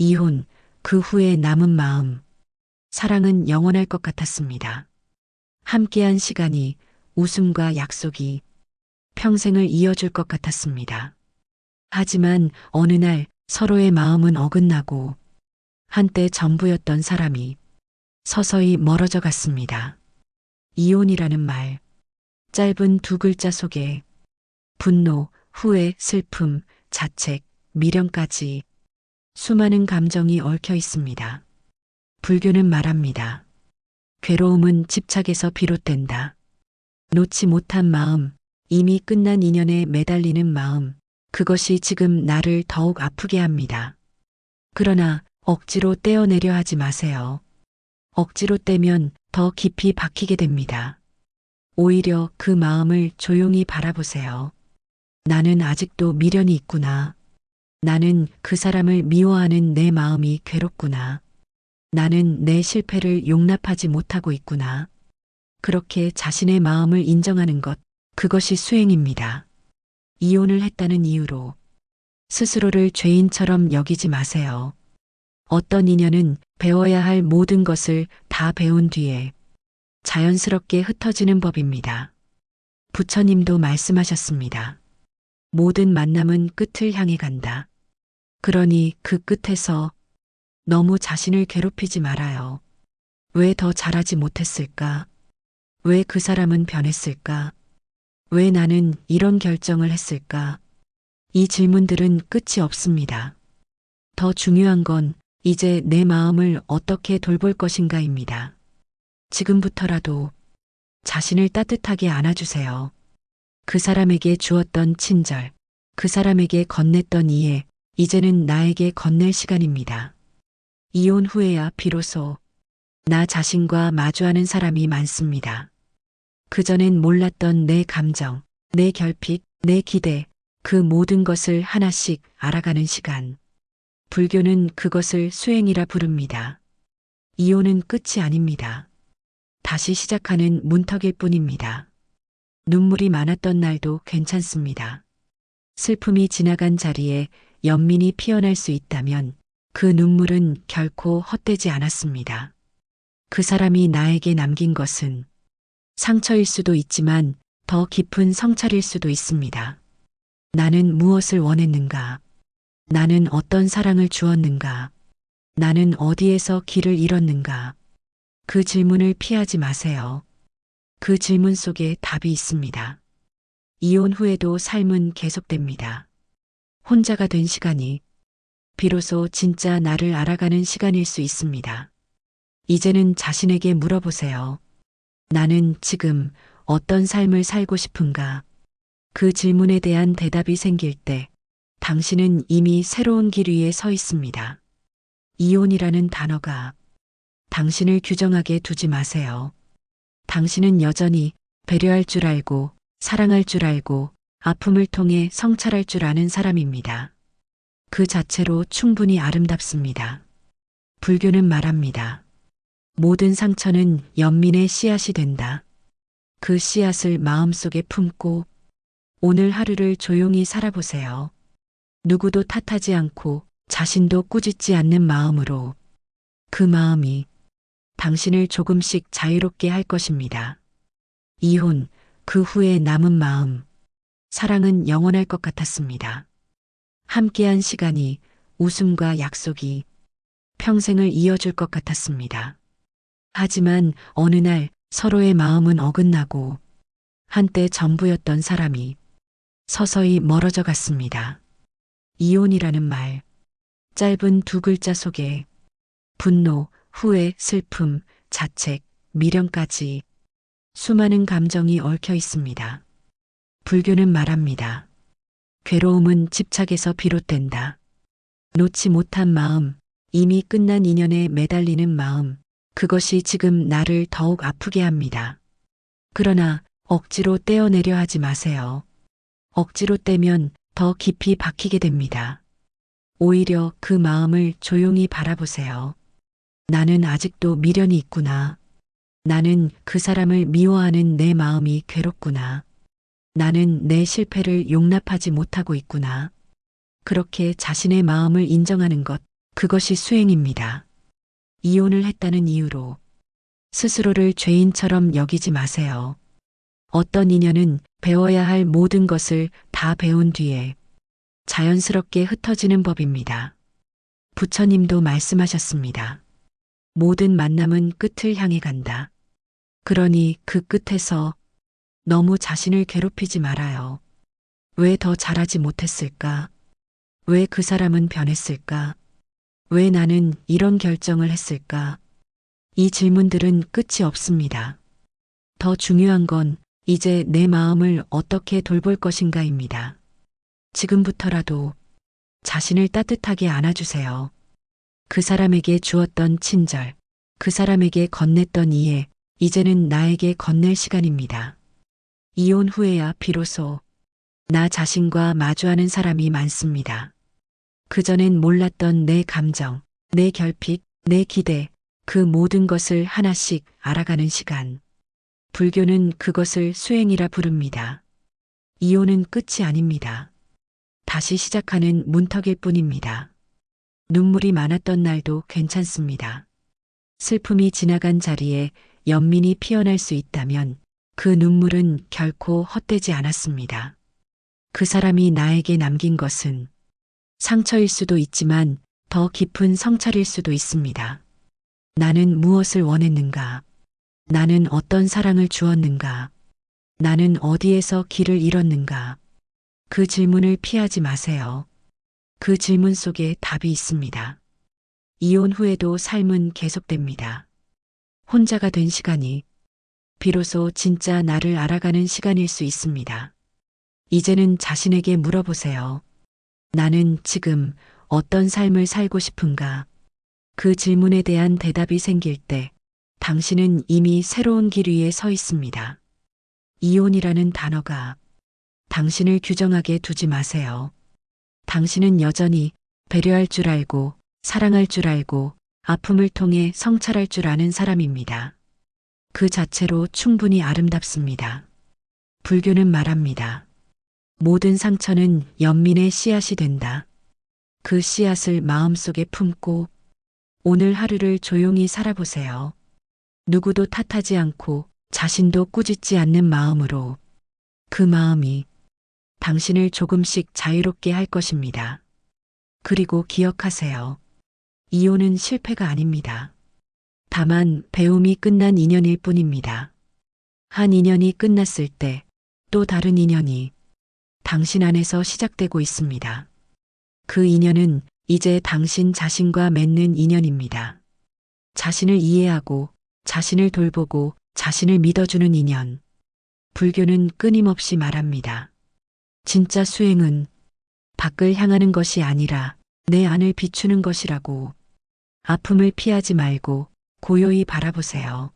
이혼, 그 후에 남은 마음. 사랑은 영원할 것 같았습니다. 함께한 시간이, 웃음과 약속이 평생을 이어줄 것 같았습니다. 하지만 어느 날 서로의 마음은 어긋나고 한때 전부였던 사람이 서서히 멀어져 갔습니다. 이혼이라는 말, 짧은 두 글자 속에 분노, 후회, 슬픔, 자책, 미련까지 수많은 감정이 얽혀 있습니다. 불교는 말합니다. 괴로움은 집착에서 비롯된다. 놓지 못한 마음, 이미 끝난 인연에 매달리는 마음, 그것이 지금 나를 더욱 아프게 합니다. 그러나 억지로 떼어내려 하지 마세요. 억지로 떼면 더 깊이 박히게 됩니다. 오히려 그 마음을 조용히 바라보세요. 나는 아직도 미련이 있구나. 나는 그 사람을 미워하는 내 마음이 괴롭구나. 나는 내 실패를 용납하지 못하고 있구나. 그렇게 자신의 마음을 인정하는 것, 그것이 수행입니다. 이혼을 했다는 이유로 스스로를 죄인처럼 여기지 마세요. 어떤 인연은 배워야 할 모든 것을 다 배운 뒤에 자연스럽게 흩어지는 법입니다. 부처님도 말씀하셨습니다. 모든 만남은 끝을 향해 간다. 그러니 그 끝에서 너무 자신을 괴롭히지 말아요. 왜 더 잘하지 못했을까? 왜 그 사람은 변했을까? 왜 나는 이런 결정을 했을까? 이 질문들은 끝이 없습니다. 더 중요한 건 이제 내 마음을 어떻게 돌볼 것인가입니다. 지금부터라도 자신을 따뜻하게 안아주세요. 그 사람에게 주었던 친절, 그 사람에게 건넸던 이해, 이제는 나에게 건넬 시간입니다. 이혼 후에야 비로소 나 자신과 마주하는 사람이 많습니다. 그전엔 몰랐던 내 감정, 내 결핍, 내 기대, 그 모든 것을 하나씩 알아가는 시간. 불교는 그것을 수행이라 부릅니다. 이혼은 끝이 아닙니다. 다시 시작하는 문턱일 뿐입니다. 눈물이 많았던 날도 괜찮습니다. 슬픔이 지나간 자리에 연민이 피어날 수 있다면 그 눈물은 결코 헛되지 않았습니다. 그 사람이 나에게 남긴 것은 상처일 수도 있지만 더 깊은 성찰일 수도 있습니다. 나는 무엇을 원했는가? 나는 어떤 사랑을 주었는가? 나는 어디에서 길을 잃었는가? 그 질문을 피하지 마세요. 그 질문 속에 답이 있습니다. 이혼 후에도 삶은 계속됩니다. 혼자가 된 시간이 비로소 진짜 나를 알아가는 시간일 수 있습니다. 이제는 자신에게 물어보세요. 나는 지금 어떤 삶을 살고 싶은가? 그 질문에 대한 대답이 생길 때 당신은 이미 새로운 길 위에 서 있습니다. 이혼이라는 단어가 당신을 규정하게 두지 마세요. 당신은 여전히 배려할 줄 알고, 사랑할 줄 알고, 아픔을 통해 성찰할 줄 아는 사람입니다. 그 자체로 충분히 아름답습니다. 불교는 말합니다. 모든 상처는 연민의 씨앗이 된다. 그 씨앗을 마음속에 품고 오늘 하루를 조용히 살아보세요. 누구도 탓하지 않고 자신도 꾸짖지 않는 마음으로 그 마음이 당신을 조금씩 자유롭게 할 것입니다. 이혼, 그 후에 남은 마음. 사랑은 영원할 것 같았습니다. 함께한 시간이, 웃음과 약속이 평생을 이어줄 것 같았습니다. 하지만 어느 날 서로의 마음은 어긋나고 한때 전부였던 사람이 서서히 멀어져 갔습니다. 이혼이라는 말, 짧은 두 글자 속에 분노, 후회, 슬픔, 자책, 미련까지 수많은 감정이 얽혀 있습니다. 불교는 말합니다. 괴로움은 집착에서 비롯된다. 놓지 못한 마음, 이미 끝난 인연에 매달리는 마음, 그것이 지금 나를 더욱 아프게 합니다. 그러나 억지로 떼어내려 하지 마세요. 억지로 떼면 더 깊이 박히게 됩니다. 오히려 그 마음을 조용히 바라보세요. 나는 아직도 미련이 있구나. 나는 그 사람을 미워하는 내 마음이 괴롭구나. 나는 내 실패를 용납하지 못하고 있구나. 그렇게 자신의 마음을 인정하는 것, 그것이 수행입니다. 이혼을 했다는 이유로 스스로를 죄인처럼 여기지 마세요. 어떤 인연은 배워야 할 모든 것을 다 배운 뒤에 자연스럽게 흩어지는 법입니다. 부처님도 말씀하셨습니다. 모든 만남은 끝을 향해 간다. 그러니 그 끝에서 너무 자신을 괴롭히지 말아요. 왜 더 잘하지 못했을까? 왜 그 사람은 변했을까? 왜 나는 이런 결정을 했을까? 이 질문들은 끝이 없습니다. 더 중요한 건 이제 내 마음을 어떻게 돌볼 것인가입니다. 지금부터라도 자신을 따뜻하게 안아주세요. 그 사람에게 주었던 친절, 그 사람에게 건넸던 이해, 이제는 나에게 건넬 시간입니다. 이혼 후에야 비로소 나 자신과 마주하는 사람이 많습니다. 그전엔 몰랐던 내 감정, 내 결핍, 내 기대, 그 모든 것을 하나씩 알아가는 시간. 불교는 그것을 수행이라 부릅니다. 이혼은 끝이 아닙니다. 다시 시작하는 문턱일 뿐입니다. 눈물이 많았던 날도 괜찮습니다. 슬픔이 지나간 자리에 연민이 피어날 수 있다면 그 눈물은 결코 헛되지 않았습니다. 그 사람이 나에게 남긴 것은 상처일 수도 있지만 더 깊은 성찰일 수도 있습니다. 나는 무엇을 원했는가? 나는 어떤 사랑을 주었는가? 나는 어디에서 길을 잃었는가? 그 질문을 피하지 마세요. 그 질문 속에 답이 있습니다. 이혼 후에도 삶은 계속됩니다. 혼자가 된 시간이 비로소 진짜 나를 알아가는 시간일 수 있습니다. 이제는 자신에게 물어보세요. 나는 지금 어떤 삶을 살고 싶은가? 그 질문에 대한 대답이 생길 때 당신은 이미 새로운 길 위에 서 있습니다. 이혼이라는 단어가 당신을 규정하게 두지 마세요. 당신은 여전히 배려할 줄 알고 사랑할 줄 알고 아픔을 통해 성찰할 줄 아는 사람입니다. 그 자체로 충분히 아름답습니다. 불교는 말합니다. 모든 상처는 연민의 씨앗이 된다. 그 씨앗을 마음속에 품고 오늘 하루를 조용히 살아보세요. 누구도 탓하지 않고 자신도 꾸짖지 않는 마음으로 그 마음이 당신을 조금씩 자유롭게 할 것입니다. 그리고 기억하세요. 이혼은 실패가 아닙니다. 다만 배움이 끝난 인연일 뿐입니다. 한 인연이 끝났을 때 또 다른 인연이 당신 안에서 시작되고 있습니다. 그 인연은 이제 당신 자신과 맺는 인연입니다. 자신을 이해하고 자신을 돌보고 자신을 믿어주는 인연. 불교는 끊임없이 말합니다. 진짜 수행은 밖을 향하는 것이 아니라 내 안을 비추는 것이라고. 아픔을 피하지 말고 고요히 바라보세요.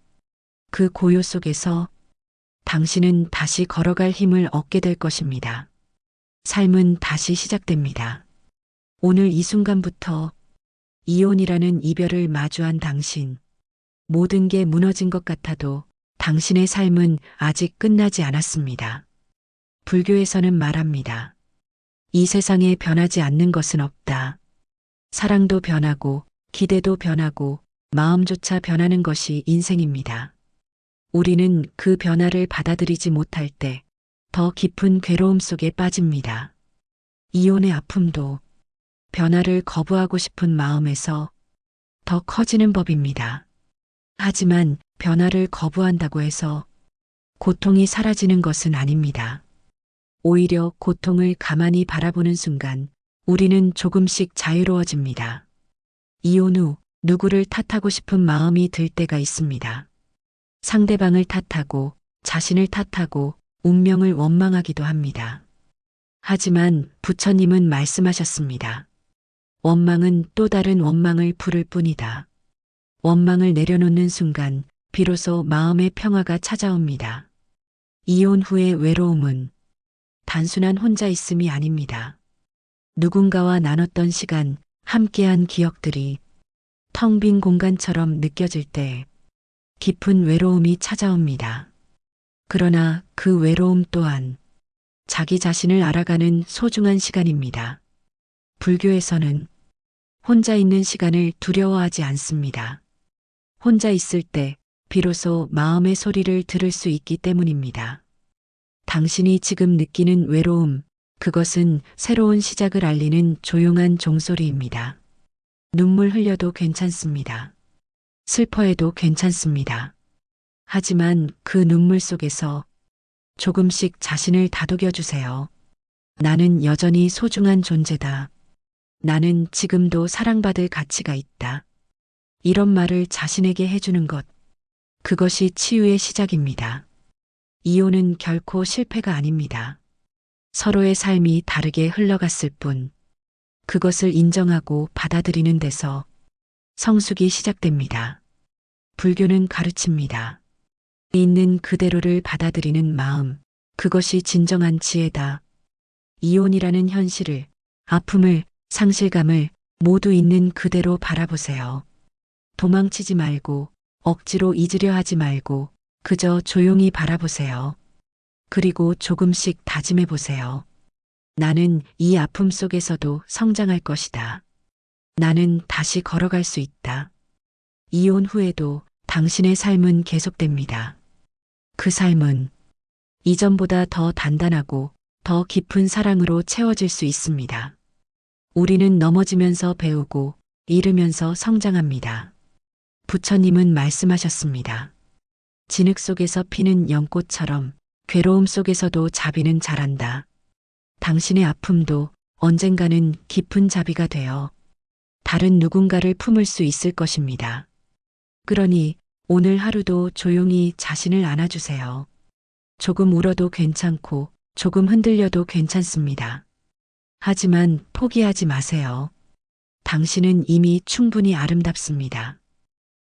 그 고요 속에서 당신은 다시 걸어갈 힘을 얻게 될 것입니다. 삶은 다시 시작됩니다. 오늘 이 순간부터 이혼이라는 이별을 마주한 당신, 모든 게 무너진 것 같아도 당신의 삶은 아직 끝나지 않았습니다. 불교에서는 말합니다. 이 세상에 변하지 않는 것은 없다. 사랑도 변하고 기대도 변하고 마음조차 변하는 것이 인생입니다. 우리는 그 변화를 받아들이지 못할 때 더 깊은 괴로움 속에 빠집니다. 이혼의 아픔도 변화를 거부하고 싶은 마음에서 더 커지는 법입니다. 하지만 변화를 거부한다고 해서 고통이 사라지는 것은 아닙니다. 오히려 고통을 가만히 바라보는 순간 우리는 조금씩 자유로워집니다. 이혼 후 누구를 탓하고 싶은 마음이 들 때가 있습니다. 상대방을 탓하고 자신을 탓하고 운명을 원망하기도 합니다. 하지만 부처님은 말씀하셨습니다. 원망은 또 다른 원망을 부를 뿐이다. 원망을 내려놓는 순간 비로소 마음의 평화가 찾아옵니다. 이혼 후의 외로움은 단순한 혼자 있음이 아닙니다. 누군가와 나눴던 시간, 함께한 기억들이 텅 빈 공간처럼 느껴질 때 깊은 외로움이 찾아옵니다. 그러나 그 외로움 또한 자기 자신을 알아가는 소중한 시간입니다. 불교에서는 혼자 있는 시간을 두려워하지 않습니다. 혼자 있을 때 비로소 마음의 소리를 들을 수 있기 때문입니다. 당신이 지금 느끼는 외로움, 그것은 새로운 시작을 알리는 조용한 종소리입니다. 눈물 흘려도 괜찮습니다. 슬퍼해도 괜찮습니다. 하지만 그 눈물 속에서 조금씩 자신을 다독여 주세요. 나는 여전히 소중한 존재다. 나는 지금도 사랑받을 가치가 있다. 이런 말을 자신에게 해주는 것, 그것이 치유의 시작입니다. 이혼은 결코 실패가 아닙니다. 서로의 삶이 다르게 흘러갔을 뿐, 그것을 인정하고 받아들이는 데서 성숙이 시작됩니다. 불교는 가르칩니다. 있는 그대로를 받아들이는 마음, 그것이 진정한 지혜다. 이혼이라는 현실을, 아픔을, 상실감을 모두 있는 그대로 바라보세요. 도망치지 말고, 억지로 잊으려 하지 말고, 그저 조용히 바라보세요. 그리고 조금씩 다짐해 보세요. 나는 이 아픔 속에서도 성장할 것이다. 나는 다시 걸어갈 수 있다. 이혼 후에도 당신의 삶은 계속됩니다. 그 삶은 이전보다 더 단단하고 더 깊은 사랑으로 채워질 수 있습니다. 우리는 넘어지면서 배우고 잃으면서 성장합니다. 부처님은 말씀하셨습니다. 진흙 속에서 피는 연꽃처럼 괴로움 속에서도 자비는 자란다. 당신의 아픔도 언젠가는 깊은 자비가 되어 다른 누군가를 품을 수 있을 것입니다. 그러니 오늘 하루도 조용히 자신을 안아주세요. 조금 울어도 괜찮고 조금 흔들려도 괜찮습니다. 하지만 포기하지 마세요. 당신은 이미 충분히 아름답습니다.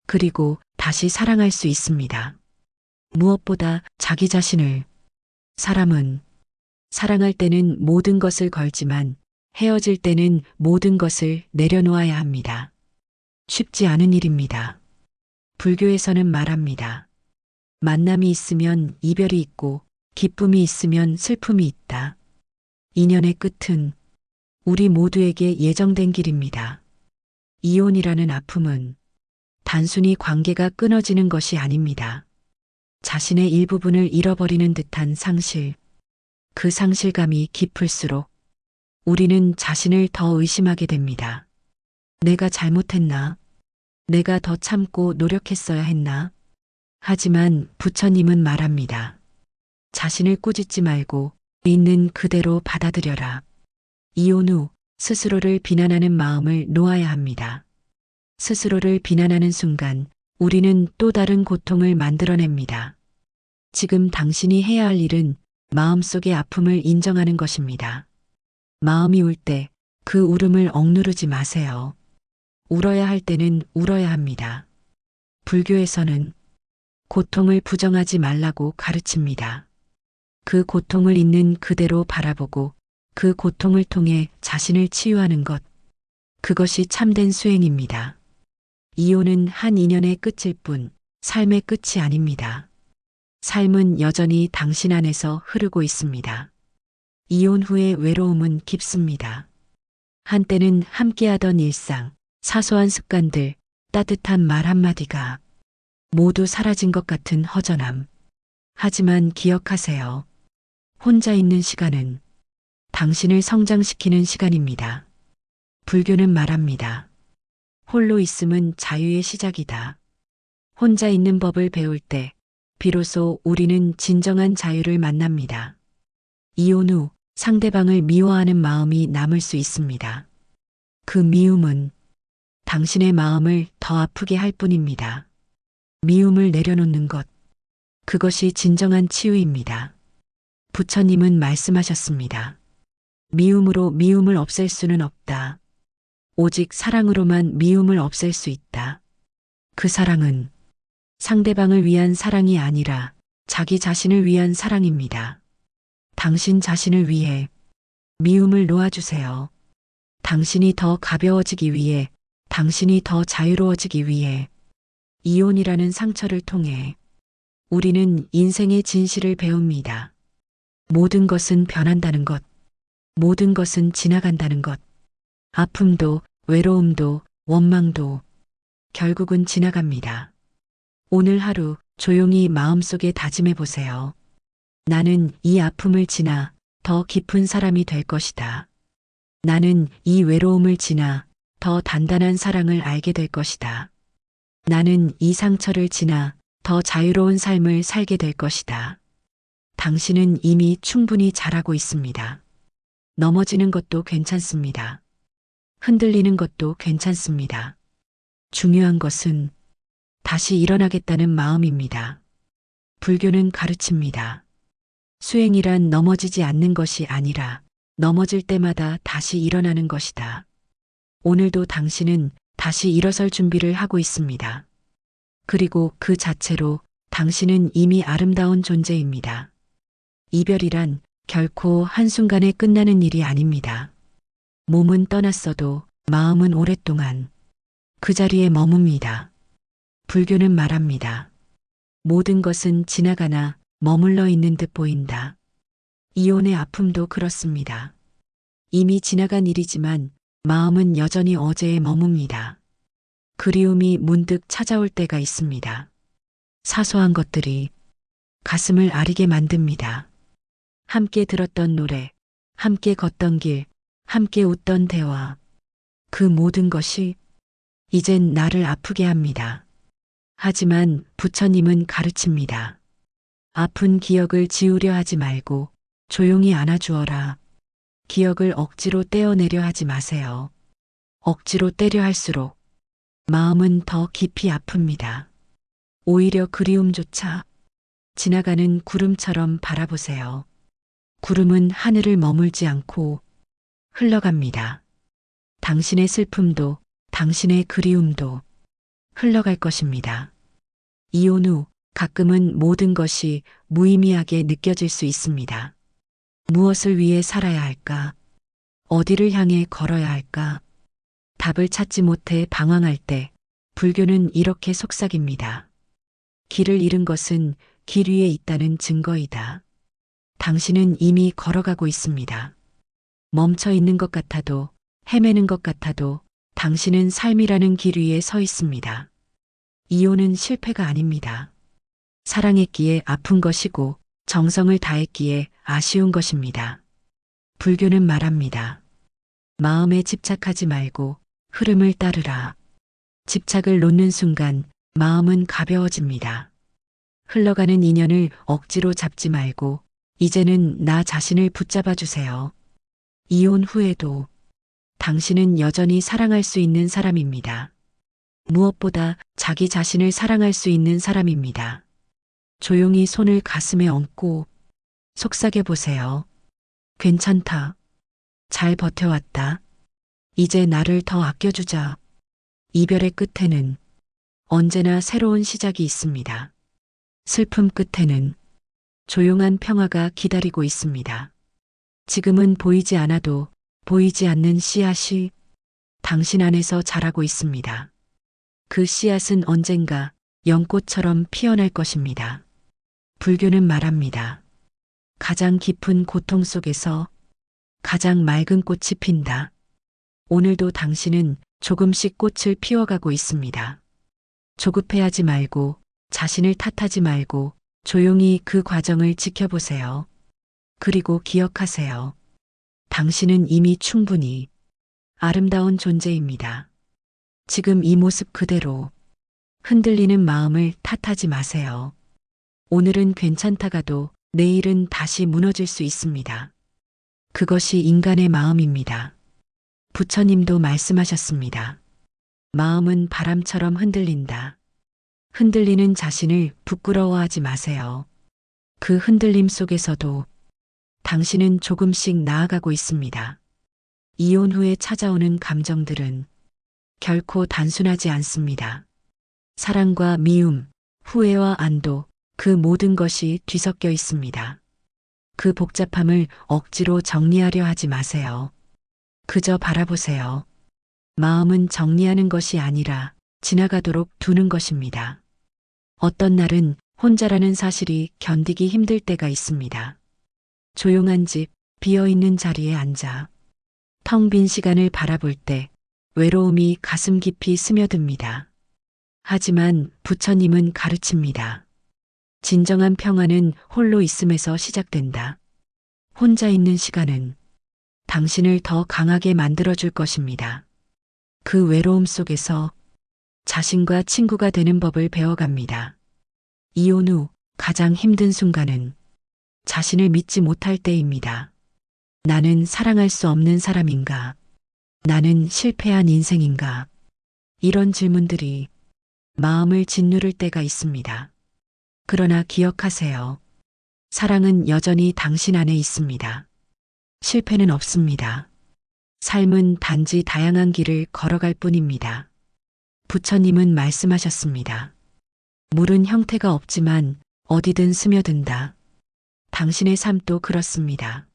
그리고 다시 사랑할 수 있습니다. 무엇보다 자기 자신을, 사람은 사랑할 때는 모든 것을 걸지만 헤어질 때는 모든 것을 내려놓아야 합니다. 쉽지 않은 일입니다. 불교에서는 말합니다. 만남이 있으면 이별이 있고 기쁨이 있으면 슬픔이 있다. 인연의 끝은 우리 모두에게 예정된 길입니다. 이혼이라는 아픔은 단순히 관계가 끊어지는 것이 아닙니다. 자신의 일부분을 잃어버리는 듯한 상실, 그 상실감이 깊을수록 우리는 자신을 더 의심하게 됩니다. 내가 잘못했나? 내가 더 참고 노력했어야 했나? 하지만 부처님은 말합니다. 자신을 꾸짖지 말고 있는 그대로 받아들여라. 이혼 후 스스로를 비난하는 마음을 놓아야 합니다. 스스로를 비난하는 순간 우리는 또 다른 고통을 만들어냅니다. 지금 당신이 해야 할 일은 마음속의 아픔을 인정하는 것입니다. 마음이 울 때 그 울음을 억누르지 마세요. 울어야 할 때는 울어야 합니다. 불교에서는 고통을 부정하지 말라고 가르칩니다. 그 고통을 있는 그대로 바라보고 그 고통을 통해 자신을 치유하는 것, 그것이 참된 수행입니다. 이혼은 한 인연의 끝일 뿐 삶의 끝이 아닙니다. 삶은 여전히 당신 안에서 흐르고 있습니다. 이혼 후의 외로움은 깊습니다. 한때는 함께하던 일상, 사소한 습관들, 따뜻한 말 한마디가 모두 사라진 것 같은 허전함. 하지만 기억하세요. 혼자 있는 시간은 당신을 성장시키는 시간입니다. 불교는 말합니다. 홀로 있음은 자유의 시작이다. 혼자 있는 법을 배울 때 비로소 우리는 진정한 자유를 만납니다. 이혼 후 상대방을 미워하는 마음이 남을 수 있습니다. 그 미움은 당신의 마음을 더 아프게 할 뿐입니다. 미움을 내려놓는 것, 그것이 진정한 치유입니다. 부처님은 말씀하셨습니다. 미움으로 미움을 없앨 수는 없다. 오직 사랑으로만 미움을 없앨 수 있다. 그 사랑은 상대방을 위한 사랑이 아니라 자기 자신을 위한 사랑입니다. 당신 자신을 위해 미움을 놓아주세요. 당신이 더 가벼워지기 위해, 당신이 더 자유로워지기 위해 이혼이라는 상처를 통해 우리는 인생의 진실을 배웁니다. 모든 것은 변한다는 것, 모든 것은 지나간다는 것, 아픔도 외로움도, 원망도 결국은 지나갑니다. 오늘 하루 조용히 마음속에 다짐해 보세요. 나는 이 아픔을 지나 더 깊은 사람이 될 것이다. 나는 이 외로움을 지나 더 단단한 사랑을 알게 될 것이다. 나는 이 상처를 지나 더 자유로운 삶을 살게 될 것이다. 당신은 이미 충분히 잘하고 있습니다. 넘어지는 것도 괜찮습니다. 흔들리는 것도 괜찮습니다. 중요한 것은 다시 일어나겠다는 마음입니다. 불교는 가르칩니다. 수행이란 넘어지지 않는 것이 아니라 넘어질 때마다 다시 일어나는 것이다. 오늘도 당신은 다시 일어설 준비를 하고 있습니다. 그리고 그 자체로 당신은 이미 아름다운 존재입니다. 이별이란 결코 한순간에 끝나는 일이 아닙니다. 몸은 떠났어도 마음은 오랫동안 그 자리에 머뭅니다. 불교는 말합니다. 모든 것은 지나가나 머물러 있는 듯 보인다. 이혼의 아픔도 그렇습니다. 이미 지나간 일이지만 마음은 여전히 어제에 머뭅니다. 그리움이 문득 찾아올 때가 있습니다. 사소한 것들이 가슴을 아리게 만듭니다. 함께 들었던 노래, 함께 걷던 길, 함께 웃던 대화. 그 모든 것이 이젠 나를 아프게 합니다. 하지만 부처님은 가르칩니다. 아픈 기억을 지우려 하지 말고 조용히 안아주어라. 기억을 억지로 떼어내려 하지 마세요. 억지로 떼려 할수록 마음은 더 깊이 아픕니다. 오히려 그리움조차 지나가는 구름처럼 바라보세요. 구름은 하늘을 머물지 않고 흘러갑니다. 당신의 슬픔도 당신의 그리움도 흘러갈 것입니다. 이혼 후 가끔은 모든 것이 무의미하게 느껴질 수 있습니다. 무엇을 위해 살아야 할까? 어디를 향해 걸어야 할까? 답을 찾지 못해 방황할 때 불교는 이렇게 속삭입니다. 길을 잃은 것은 길 위에 있다는 증거이다. 당신은 이미 걸어가고 있습니다. 멈춰 있는 것 같아도 헤매는 것 같아도 당신은 삶이라는 길 위에 서 있습니다. 이혼은 실패가 아닙니다. 사랑했기에 아픈 것이고 정성을 다했기에 아쉬운 것입니다. 불교는 말합니다. 마음에 집착하지 말고 흐름을 따르라. 집착을 놓는 순간 마음은 가벼워집니다. 흘러가는 인연을 억지로 잡지 말고 이제는 나 자신을 붙잡아 주세요. 이혼 후에도 당신은 여전히 사랑할 수 있는 사람입니다. 무엇보다 자기 자신을 사랑할 수 있는 사람입니다. 조용히 손을 가슴에 얹고 속삭여 보세요. 괜찮다. 잘 버텨왔다. 이제 나를 더 아껴주자. 이별의 끝에는 언제나 새로운 시작이 있습니다. 슬픔 끝에는 조용한 평화가 기다리고 있습니다. 지금은 보이지 않아도 보이지 않는 씨앗이 당신 안에서 자라고 있습니다. 그 씨앗은 언젠가 연꽃처럼 피어날 것입니다. 불교는 말합니다. 가장 깊은 고통 속에서 가장 맑은 꽃이 핀다. 오늘도 당신은 조금씩 꽃을 피워가고 있습니다. 조급해하지 말고 자신을 탓하지 말고 조용히 그 과정을 지켜보세요. 그리고 기억하세요. 당신은 이미 충분히 아름다운 존재입니다. 지금 이 모습 그대로 흔들리는 마음을 탓하지 마세요. 오늘은 괜찮다가도 내일은 다시 무너질 수 있습니다. 그것이 인간의 마음입니다. 부처님도 말씀하셨습니다. 마음은 바람처럼 흔들린다. 흔들리는 자신을 부끄러워하지 마세요. 그 흔들림 속에서도 당신은 조금씩 나아가고 있습니다. 이혼 후에 찾아오는 감정들은 결코 단순하지 않습니다. 사랑과 미움, 후회와 안도, 그 모든 것이 뒤섞여 있습니다. 그 복잡함을 억지로 정리하려 하지 마세요. 그저 바라보세요. 마음은 정리하는 것이 아니라 지나가도록 두는 것입니다. 어떤 날은 혼자라는 사실이 견디기 힘들 때가 있습니다. 조용한 집, 비어있는 자리에 앉아 텅 빈 시간을 바라볼 때 외로움이 가슴 깊이 스며듭니다. 하지만 부처님은 가르칩니다. 진정한 평화는 홀로 있음에서 시작된다. 혼자 있는 시간은 당신을 더 강하게 만들어줄 것입니다. 그 외로움 속에서 자신과 친구가 되는 법을 배워갑니다. 이혼 후 가장 힘든 순간은 자신을 믿지 못할 때입니다. 나는 사랑할 수 없는 사람인가? 나는 실패한 인생인가? 이런 질문들이 마음을 짓누를 때가 있습니다. 그러나 기억하세요. 사랑은 여전히 당신 안에 있습니다. 실패는 없습니다. 삶은 단지 다양한 길을 걸어갈 뿐입니다. 부처님은 말씀하셨습니다. 물은 형태가 없지만 어디든 스며든다. 당신의 삶도 그렇습니다.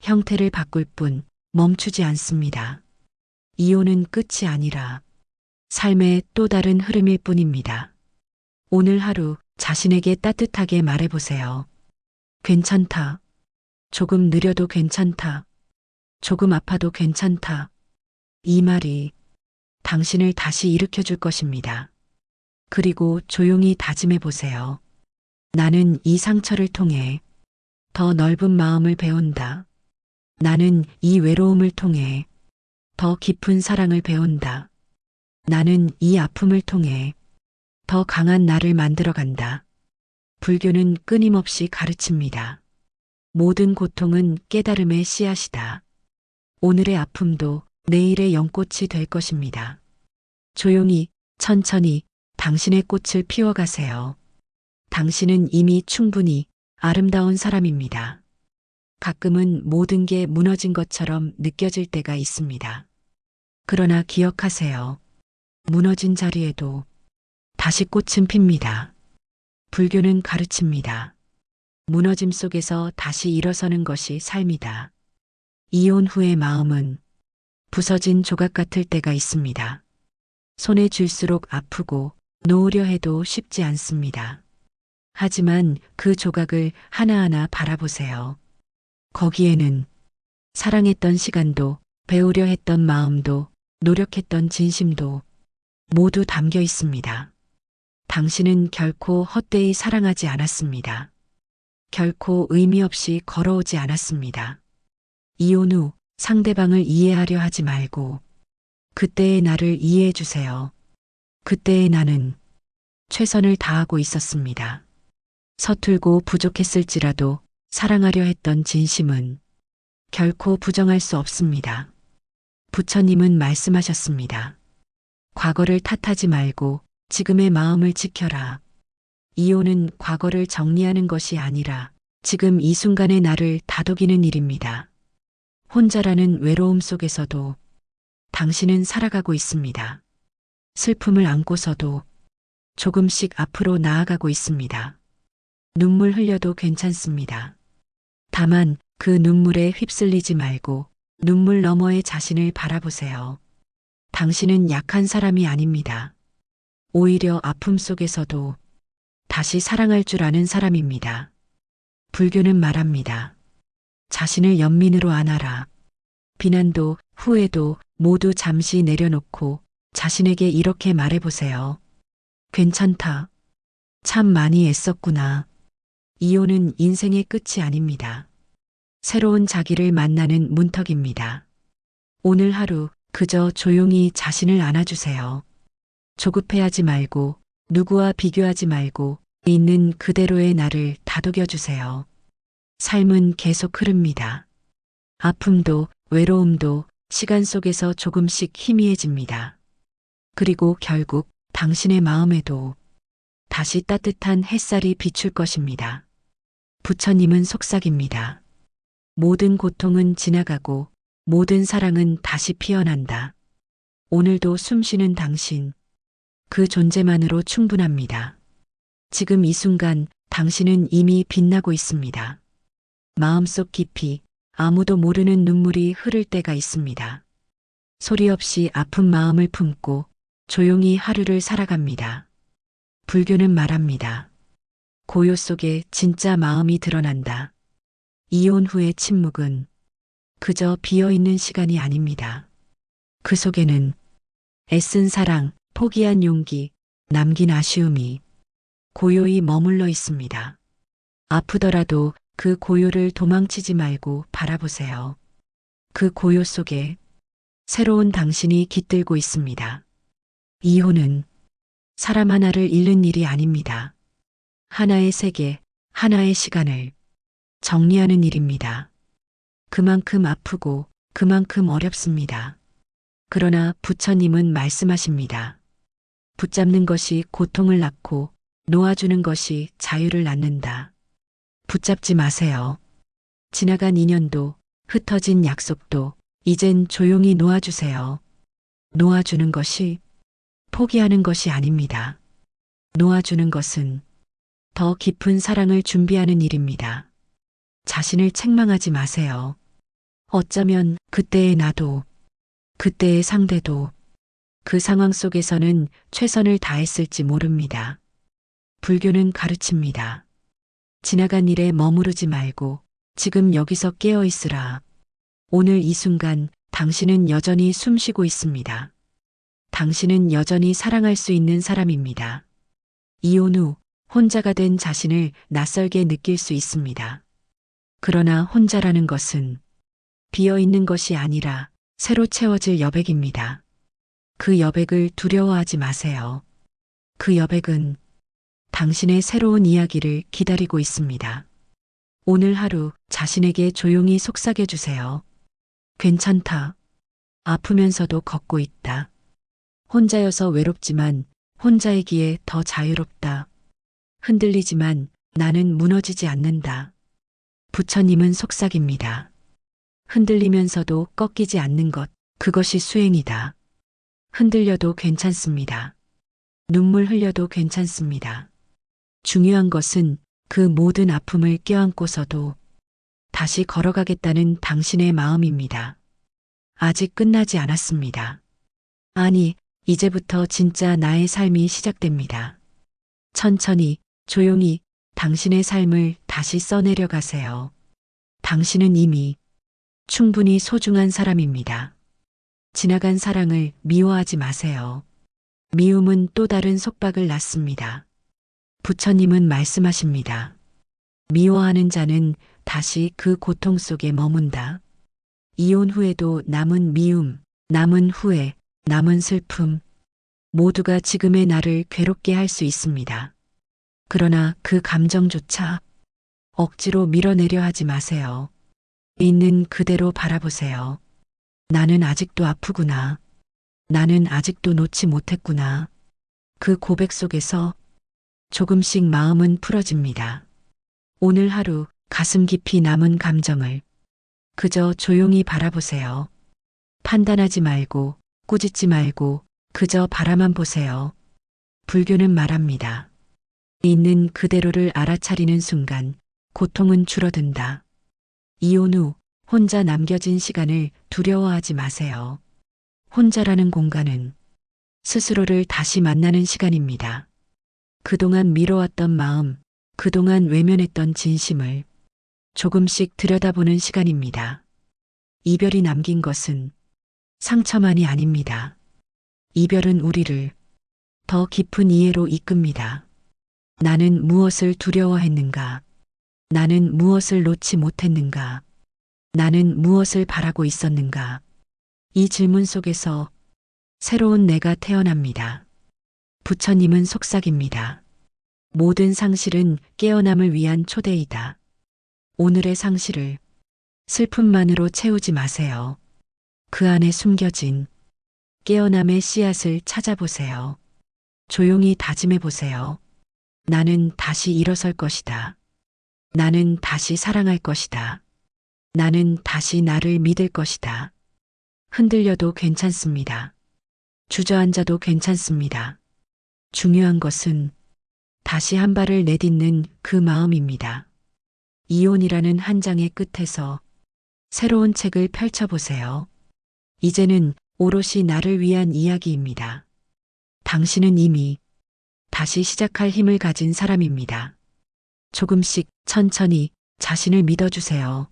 형태를 바꿀 뿐 멈추지 않습니다. 이혼은 끝이 아니라 삶의 또 다른 흐름일 뿐입니다. 오늘 하루 자신에게 따뜻하게 말해보세요. 괜찮다. 조금 느려도 괜찮다. 조금 아파도 괜찮다. 이 말이 당신을 다시 일으켜줄 것입니다. 그리고 조용히 다짐해 보세요. 나는 이 상처를 통해 더 넓은 마음을 배운다. 나는 이 외로움을 통해 더 깊은 사랑을 배운다. 나는 이 아픔을 통해 더 강한 나를 만들어간다. 불교는 끊임없이 가르칩니다. 모든 고통은 깨달음의 씨앗이다. 오늘의 아픔도 내일의 연꽃이 될 것입니다. 조용히, 천천히 당신의 꽃을 피워가세요. 당신은 이미 충분히 아름다운 사람입니다. 가끔은 모든 게 무너진 것처럼 느껴질 때가 있습니다. 그러나 기억하세요. 무너진 자리에도 다시 꽃은 핍니다. 불교는 가르칩니다. 무너짐 속에서 다시 일어서는 것이 삶이다. 이혼 후의 마음은 부서진 조각 같을 때가 있습니다. 손에 쥘수록 아프고 놓으려 해도 쉽지 않습니다. 하지만 그 조각을 하나하나 바라보세요. 거기에는 사랑했던 시간도, 배우려 했던 마음도, 노력했던 진심도 모두 담겨 있습니다. 당신은 결코 헛되이 사랑하지 않았습니다. 결코 의미 없이 걸어오지 않았습니다. 이혼 후 상대방을 이해하려 하지 말고 그때의 나를 이해해 주세요. 그때의 나는 최선을 다하고 있었습니다. 서툴고 부족했을지라도 사랑하려 했던 진심은 결코 부정할 수 없습니다. 부처님은 말씀하셨습니다. 과거를 탓하지 말고 지금의 마음을 지켜라. 이혼은 과거를 정리하는 것이 아니라 지금 이 순간의 나를 다독이는 일입니다. 혼자라는 외로움 속에서도 당신은 살아가고 있습니다. 슬픔을 안고서도 조금씩 앞으로 나아가고 있습니다. 눈물 흘려도 괜찮습니다. 다만 그 눈물에 휩쓸리지 말고 눈물 너머의 자신을 바라보세요. 당신은 약한 사람이 아닙니다. 오히려 아픔 속에서도 다시 사랑할 줄 아는 사람입니다. 불교는 말합니다. 자신을 연민으로 안아라. 비난도 후회도 모두 잠시 내려놓고 자신에게 이렇게 말해보세요. 괜찮다. 참 많이 애썼구나. 이혼은 인생의 끝이 아닙니다. 새로운 자기를 만나는 문턱입니다. 오늘 하루 그저 조용히 자신을 안아주세요. 조급해하지 말고 누구와 비교하지 말고 있는 그대로의 나를 다독여주세요. 삶은 계속 흐릅니다. 아픔도 외로움도 시간 속에서 조금씩 희미해집니다. 그리고 결국 당신의 마음에도 다시 따뜻한 햇살이 비출 것입니다. 부처님은 속삭입니다. 모든 고통은 지나가고 모든 사랑은 다시 피어난다. 오늘도 숨쉬는 당신, 그 존재만으로 충분합니다. 지금 이 순간 당신은 이미 빛나고 있습니다. 마음속 깊이 아무도 모르는 눈물이 흐를 때가 있습니다. 소리 없이 아픈 마음을 품고 조용히 하루를 살아갑니다. 불교는 말합니다. 고요 속에 진짜 마음이 드러난다. 이혼 후의 침묵은 그저 비어있는 시간이 아닙니다. 그 속에는 애쓴 사랑, 포기한 용기, 남긴 아쉬움이 고요히 머물러 있습니다. 아프더라도 그 고요를 도망치지 말고 바라보세요. 그 고요 속에 새로운 당신이 깃들고 있습니다. 이혼은 사람 하나를 잃는 일이 아닙니다. 하나의 세계, 하나의 시간을 정리하는 일입니다. 그만큼 아프고 그만큼 어렵습니다. 그러나 부처님은 말씀하십니다. 붙잡는 것이 고통을 낳고 놓아주는 것이 자유를 낳는다. 붙잡지 마세요. 지나간 인연도 흩어진 약속도 이젠 조용히 놓아주세요. 놓아주는 것이 포기하는 것이 아닙니다. 놓아주는 것은 더 깊은 사랑을 준비하는 일입니다. 자신을 책망하지 마세요. 어쩌면 그때의 나도, 그때의 상대도 그 상황 속에서는 최선을 다했을지 모릅니다. 불교는 가르칩니다. 지나간 일에 머무르지 말고 지금 여기서 깨어 있으라. 오늘 이 순간 당신은 여전히 숨쉬고 있습니다. 당신은 여전히 사랑할 수 있는 사람입니다. 이혼 후 혼자가 된 자신을 낯설게 느낄 수 있습니다. 그러나 혼자라는 것은 비어 있는 것이 아니라 새로 채워질 여백입니다. 그 여백을 두려워하지 마세요. 그 여백은 당신의 새로운 이야기를 기다리고 있습니다. 오늘 하루 자신에게 조용히 속삭여 주세요. 괜찮다. 아프면서도 걷고 있다. 혼자여서 외롭지만 혼자이기에 더 자유롭다. 흔들리지만 나는 무너지지 않는다. 부처님은 속삭입니다. 흔들리면서도 꺾이지 않는 것, 그것이 수행이다. 흔들려도 괜찮습니다. 눈물 흘려도 괜찮습니다. 중요한 것은 그 모든 아픔을 껴안고서도 다시 걸어가겠다는 당신의 마음입니다. 아직 끝나지 않았습니다. 아니, 이제부터 진짜 나의 삶이 시작됩니다. 천천히, 조용히 당신의 삶을 다시 써내려 가세요. 당신은 이미 충분히 소중한 사람입니다. 지나간 사랑을 미워하지 마세요. 미움은 또 다른 속박을 낳습니다. 부처님은 말씀하십니다. 미워하는 자는 다시 그 고통 속에 머문다. 이혼 후에도 남은 미움, 남은 후회, 남은 슬픔, 모두가 지금의 나를 괴롭게 할 수 있습니다. 그러나 그 감정조차 억지로 밀어내려 하지 마세요. 있는 그대로 바라보세요. 나는 아직도 아프구나. 나는 아직도 놓지 못했구나. 그 고백 속에서 조금씩 마음은 풀어집니다. 오늘 하루 가슴 깊이 남은 감정을 그저 조용히 바라보세요. 판단하지 말고 꾸짖지 말고 그저 바라만 보세요. 불교는 말합니다. 있는 그대로를 알아차리는 순간 고통은 줄어든다. 이혼 후 혼자 남겨진 시간을 두려워하지 마세요. 혼자라는 공간은 스스로를 다시 만나는 시간입니다. 그동안 미뤄왔던 마음, 그동안 외면했던 진심을 조금씩 들여다보는 시간입니다. 이별이 남긴 것은 상처만이 아닙니다. 이별은 우리를 더 깊은 이해로 이끕니다. 나는 무엇을 두려워했는가? 나는 무엇을 놓지 못했는가? 나는 무엇을 바라고 있었는가? 이 질문 속에서 새로운 내가 태어납니다. 부처님은 속삭입니다. 모든 상실은 깨어남을 위한 초대이다. 오늘의 상실을 슬픔만으로 채우지 마세요. 그 안에 숨겨진 깨어남의 씨앗을 찾아보세요. 조용히 다짐해 보세요. 나는 다시 일어설 것이다. 나는 다시 사랑할 것이다. 나는 다시 나를 믿을 것이다. 흔들려도 괜찮습니다. 주저앉아도 괜찮습니다. 중요한 것은 다시 한 발을 내딛는 그 마음입니다. 이혼이라는 한 장의 끝에서 새로운 책을 펼쳐보세요. 이제는 오롯이 나를 위한 이야기입니다. 당신은 이미 다시 시작할 힘을 가진 사람입니다. 조금씩 천천히 자신을 믿어주세요.